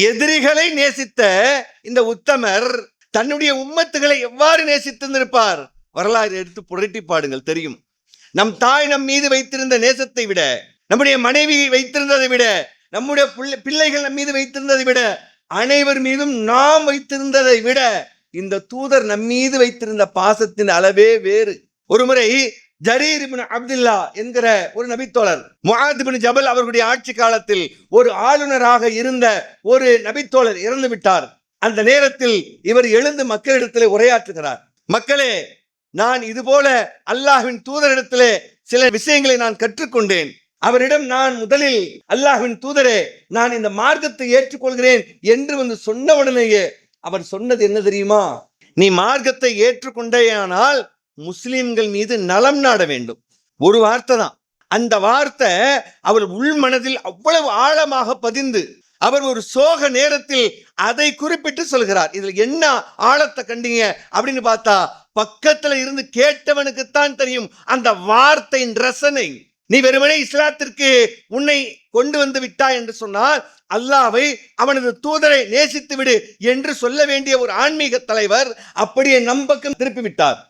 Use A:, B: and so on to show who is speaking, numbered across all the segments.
A: எதிரிகளை நேசித்த இந்த உத்தமர் தன்னுடைய உம்மத்துகளை எவ்வாறு நேசித்திருந்திருப்பார்? வரலாறு எடுத்து புரட்டி பாடுங்கள், தெரியும். நம் தாய் நம் மீது வைத்திருந்த நேசத்தை விட, நம்முடைய மனைவி வைத்திருந்ததை விட, நம்முடைய பிள்ளைகள் நம் மீது வைத்திருந்ததை விட, அனைவர் மீதும் நாம் வைத்திருந்ததை விட இந்த தூதர் நம் மீது வைத்திருந்த பாசத்தின் அளவே வேறு. ஒருமுறை ஜரீர் இப்னு அப்துல்லா என்கிற ஒரு நபித்தோழர், முஆத் இப்னு ஜபல் அவர்களுடைய ஆட்சி காலத்தில் ஒரு ஆளுநராக இருந்த ஒரு நபித்தோழர் இறந்து விட்டார். அந்த நேரத்தில் இவர் எழுந்து மக்களிடத்திலே உரையாற்றுகிறார். மக்களே, நான் இதுபோல அல்லாஹ்வின் தூதரிடத்திலே சில விஷயங்களை நான் கற்றுக்கொண்டேன். அவரிடம் நான் முதலில், அல்லாஹ்வின் தூதரே, நான் இந்த மார்க்கத்தை ஏற்றுக்கொள்கிறேன் என்று வந்து சொன்ன உடனேயே அவர் சொன்னது என்ன தெரியுமா? நீ மார்க்கத்தை ஏற்றுக்கொண்டேயானால் முஸ்லிம்கள் மீது நலம் நாட வேண்டும். ஒரு வார்த்தை தான். அந்த வார்த்தை அவர் உள்மனதில் அவ்வளவு ஆழமாக பதிந்து, அவர் ஒரு சோக நேரத்தில் அதை குறிப்பிட்டு சொல்கிறார். இதுல என்ன ஆழத்தை கண்டீங்க அப்படின்னு பார்த்தா, பக்கத்துல இருந்து கேட்டவனுக்குத்தான் தெரியும் அந்த வார்த்தையின் ரசனை. நீ வெறுமனே இஸ்லாத்திற்கு உன்னை கொண்டு வந்து விட்டாய் என்று சொன்னால், அல்லாஹ்வை அவனது தூதரை நேசித்து விடு என்று சொல்ல வேண்டிய ஒரு ஆன்மீக தலைவர் அப்படியே நம் பக்கம் திருப்பி விட்டார்.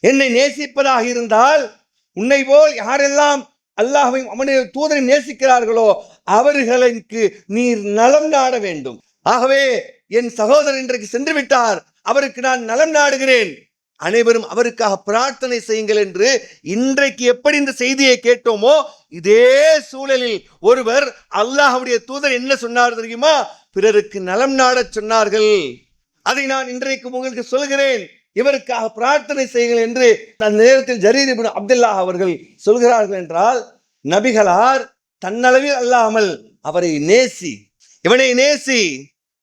A: என்னை நேசிப்பதாக இருந்தால் உன்னை போல் யாரெல்லாம் அல்லாஹ்வையும் அவனுடைய தூதரை நேசிக்கிறார்களோ அவர்களுக்கு நீர் நலம் நாட வேண்டும். ஆகவே என் சகோதரர் இன்றைக்கு சென்று விட்டார், அவருக்கு நான் நலம் நாடுகிறேன், அனைவரும் அவருக்காக பிரார்த்தனை செய்யுங்கள் என்று இன்றைக்கு எப்படி இந்த செய்தியை கேட்டோமோ இதே சூழலில் ஒருவர் அல்லாஹ்வுடைய தூதர் என்ன சொன்னார் தெரியுமா? பிறருக்கு நலம் நாடச் சொன்னார்கள். அதை நான் இன்றைக்கு உங்களுக்கு சொல்கிறேன், இவருக்காக பிரார்த்தனை செய்யுங்கள் என்று அந்த நேரத்தில் ஜரீர் இப்னு அப்துல்லா அவர்கள் சொல்கிறார்கள் என்றால், நபிகளார் தன்னளவில் அல்லாமல் அவரை நேசி, இவனை நேசி,